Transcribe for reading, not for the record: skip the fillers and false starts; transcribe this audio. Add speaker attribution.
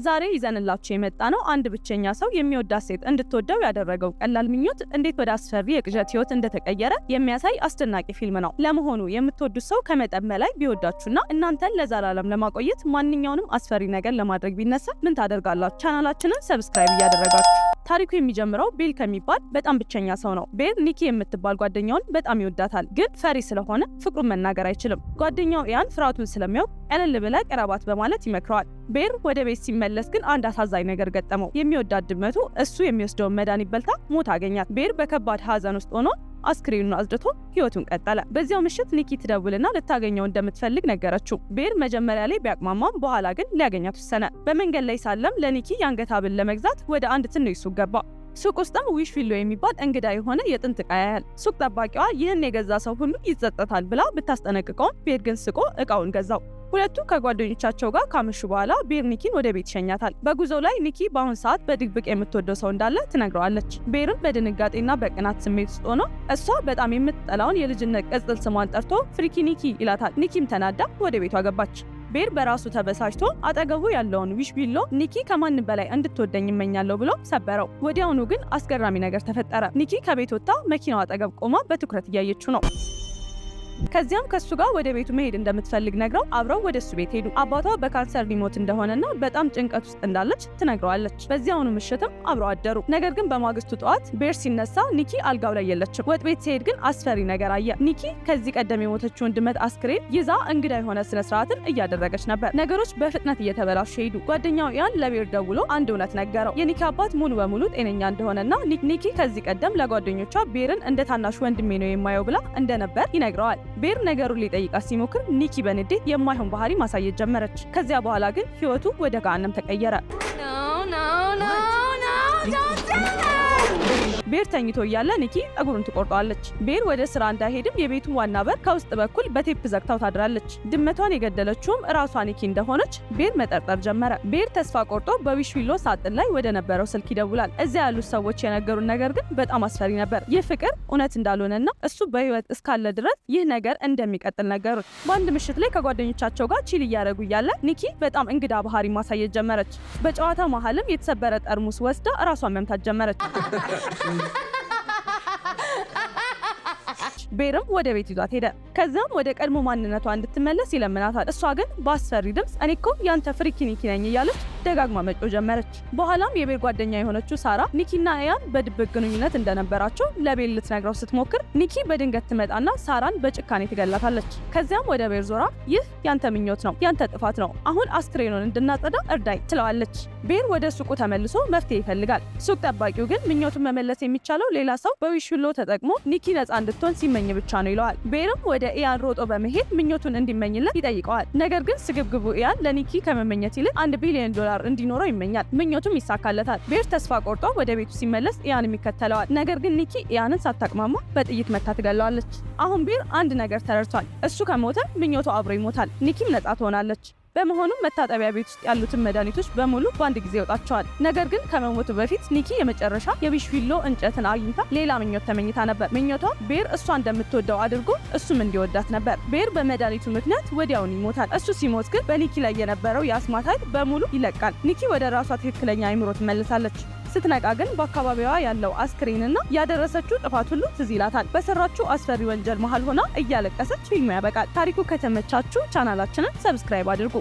Speaker 1: ዛሬ ይዘንላችሁ የመጣነው አንድ ብቸኛ ሰው የሚወዳት ሴት እንድትወደው ያደረገው ቀላል ምኞት እንዴት ወደ አስፈሪ የቅዠት ህይወት እንደተቀየረ የሚያሳይ አስደናቂ ፊልም ነው። ለመሆኑ የምትወዱት ሰው ከመጠን በላይ ቢወዳችሁና እናንተን ለዘላለም ለማቆየት ማንኛውንም አስፈሪ ነገር ለማድረግ ቢነሳ ምን ታደርጋላችሁ? ቻናላችንን ሰብስክራይብ እያደረጋችሁ። ታሪኩ የሚጀምረው ቤል ከሚባል በጣም ብቸኛ ሰው ነው። ቤል ኒኪ የምትባል ጓደኛውን በጣም ይወዳታል፣ ግን ፈሪ ስለሆነ ፍቅሩን መናገር አይችልም። ጓደኛው ያን ፍርሃቱን ስለሚያውቅ ቀለል ብለህ ቀረባት በማለት ይመክረዋል። ቤል ወደ ቤት ሲመለስ ግን አንድ አሳዛኝ ነገር ገጠመው። የሚወዳት ድመቱ እሱ የሚወስደውን መድኃኒት በልታ ሞት አገኛት። ቤል በከባድ ሀዘን ውስጥ ሆኖ አስክሬኑን አጽድቶ ህይወቱን ቀጠለ። በዚያው ምሽት ኒኪ ትደውልና ልታገኘው እንደምትፈልግ ነገረችው። ቤል መጀመሪያ ላይ ቢያቅማማም በኋላ ግን ሊያገኛት ወሰነ። በመንገድ ላይ ሳለም ለኒኪ የአንገት ሐብል ለመግዛት ወደ አንድ ትንሽ ሱቅ ገባ። ሱቅ ውስጥም ዊሽ ፊሎ የሚባል እንግዳ የሆነ የጥንት ዕቃ ያያል። ሱቅ ጠባቂዋ ይህን የገዛ ሰው ሁሉ ይጸጸታል ብላ ብታስጠነቅቀውም ቤል ግን ስቆ ዕቃውን ገዛው። ሁለቱ ከጓደኞቻቸው ጋር ካመሹ በኋላ ቤል ኒኪን ወደ ቤት ይሸኛታል። በጉዞ ላይ ኒኪ በአሁን ሰዓት በድብቅ የምትወደው ሰው እንዳለ ትነግረዋለች። ቤልም በድንጋጤና በቅናት ስሜት ውስጥ ሆኖ እሷ በጣም የምትጠላውን የልጅነት ቅጽል ስሟን ጠርቶ ፍሪኪ ኒኪ ይላታል። ኒኪም ተናዳ ወደ ቤቷ ገባች። ቤል በራሱ ተበሳጭቶ አጠገቡ ያለውን ዊሽ ቢሎ ኒኪ ከማንም በላይ እንድትወደኝ እመኛለሁ ብሎ ሰበረው። ወዲያውኑ ግን አስገራሚ ነገር ተፈጠረ። ኒኪ ከቤት ወጥታ መኪናው አጠገብ ቆማ በትኩረት እያየችው ነው። ከዚያም ከሱ ጋር ወደ ቤቱ መሄድ እንደምትፈልግ ነግረው አብረው ወደ እሱ ቤት ሄዱ። አባቷ በካንሰር ሊሞት እንደሆነና በጣም ጭንቀት ውስጥ እንዳለች ትነግረዋለች። በዚያውኑ ምሽትም አብረው አደሩ። ነገር ግን በማግስቱ ጠዋት ቤል ሲነሳ ኒኪ አልጋው ላይ የለችም። ወጥ ቤት ሲሄድ ግን አስፈሪ ነገር አየ። ኒኪ ከዚህ ቀደም የሞተችውን ድመት አስክሬን ይዛ እንግዳ የሆነ ስነ ስርዓትን እያደረገች ነበር። ነገሮች በፍጥነት እየተበላሹ ሄዱ። ጓደኛው ያን ለቤል ደውሎ አንድ እውነት ነገረው። የኒኪ አባት ሙሉ በሙሉ ጤነኛ እንደሆነና ኒኪ ከዚህ ቀደም ለጓደኞቿ ቤልን እንደ ታናሽ ወንድሜ ነው የማየው ብላ እንደነበር ይነግረዋል። ቤል ነገሩን ሊጠይቃት ሲሞክር ኒኪ በንዴት የማይሆን ባህሪ ማሳየት ጀመረች። ከዚያ በኋላ ግን ህይወቱ ወደ ገሃነም ተቀየረ። ቤል ተኝቶ እያለ ኒኪ እግሩን ትቆርጠዋለች። ቤል ወደ ስራ እንዳይሄድም የቤቱን ዋና በር ከውስጥ በኩል በቴፕ ዘግታው ታድራለች። ድመቷን የገደለችውም እራሷ ኒኪ እንደሆነች ቤል መጠርጠር ጀመረ። ቤል ተስፋ ቆርጦ በዊሽ ፊሎ ሳጥን ላይ ወደ ነበረው ስልክ ይደውላል። እዚያ ያሉት ሰዎች የነገሩን ነገር ግን በጣም አስፈሪ ነበር። ይህ ፍቅር እውነት እንዳልሆነና እሱ በህይወት እስካለ ድረስ ይህ ነገር እንደሚቀጥል ነገሩት። በአንድ ምሽት ላይ ከጓደኞቻቸው ጋር ቺል እያደረጉ እያለ ኒኪ በጣም እንግዳ ባህሪ ማሳየት ጀመረች። በጨዋታ መሀልም የተሰበረ ጠርሙስ ወስዳ እራሷን መምታት ጀመረች። ቤልም ወደ ቤት ይዟት ሄደ። ከዛም ወደ ቀድሞ ማንነቷ እንድትመለስ ይለምናታል። እሷ ግን በአስፈሪ ድምፅ እኔ እኮ ያንተ ፍሪኪ ኒኪ ነኝ እያለች ደጋግማ መጮ ጀመረች። በኋላም የቤል ጓደኛ የሆነችው ሳራ ኒኪና ኤያን በድብቅ ግንኙነት እንደነበራቸው ለቤል ልትነግረው ስትሞክር ኒኪ በድንገት ትመጣና ሳራን በጭካኔ ትገላታለች። ከዚያም ወደ ቤል ዞራ ይህ ያንተ ምኞት ነው፣ ያንተ ጥፋት ነው፣ አሁን አስክሬኑን እንድናጸዳ እርዳይ ትለዋለች። ቤል ወደ ሱቁ ተመልሶ መፍትሄ ይፈልጋል። ሱቅ ጠባቂው ግን ምኞቱን መመለስ የሚቻለው ሌላ ሰው በዊሽ ፊሎ ተጠቅሞ ኒኪ ነፃ እንድትሆን ሲመኝ ብቻ ነው ይለዋል። ቤልም ወደ ኢያን ሮጦ በመሄድ ምኞቱን እንዲመኝለት ይጠይቀዋል። ነገር ግን ስግብግቡ ኢያን ለኒኪ ከመመኘት ይልቅ $1 ቢሊዮን እንዲኖረው ይመኛል። ምኞቱም ይሳካለታል። ቤል ተስፋ ቆርጦ ወደ ቤቱ ሲመለስ ኢያንም ይከተለዋል። ነገር ግን ኒኪ ኢያንን ሳታቅማማ በጥይት መታ ትገለዋለች። አሁን ቤል አንድ ነገር ተረድቷል። እሱ ከሞተ ምኞቱ አብሮ ይሞታል። ኒኪም ነፃ ትሆናለች። በመሆኑም መታጠቢያ ቤት ውስጥ ያሉትን መድኃኒቶች በሙሉ በአንድ ጊዜ ይወጣቸዋል። ነገር ግን ከመሞቱ በፊት ኒኪ የመጨረሻ የዊሽ ፊሎ እንጨትን አግኝታ ሌላ ምኞት ተመኝታ ነበር። ምኞቷ ቤል እሷ እንደምትወደው አድርጎ እሱም እንዲወዳት ነበር። ቤል በመድኃኒቱ ምክንያት ወዲያውን ይሞታል። እሱ ሲሞት ግን በኒኪ ላይ የነበረው የአስማት ኃይል በሙሉ ይለቃል። ኒኪ ወደ ራሷ ትክክለኛ አይምሮ ትመለሳለች። ስትነቃ ግን በአካባቢዋ ያለው አስክሬንና ያደረሰችው ጥፋት ሁሉ ትዝ ይላታል። በሰራችው አስፈሪ ወንጀል መሃል ሆና እያለቀሰች ፊልሙ ያበቃል። ታሪኩ ከተመቻችሁ ቻናላችንን ሰብስክራይብ አድርጉ።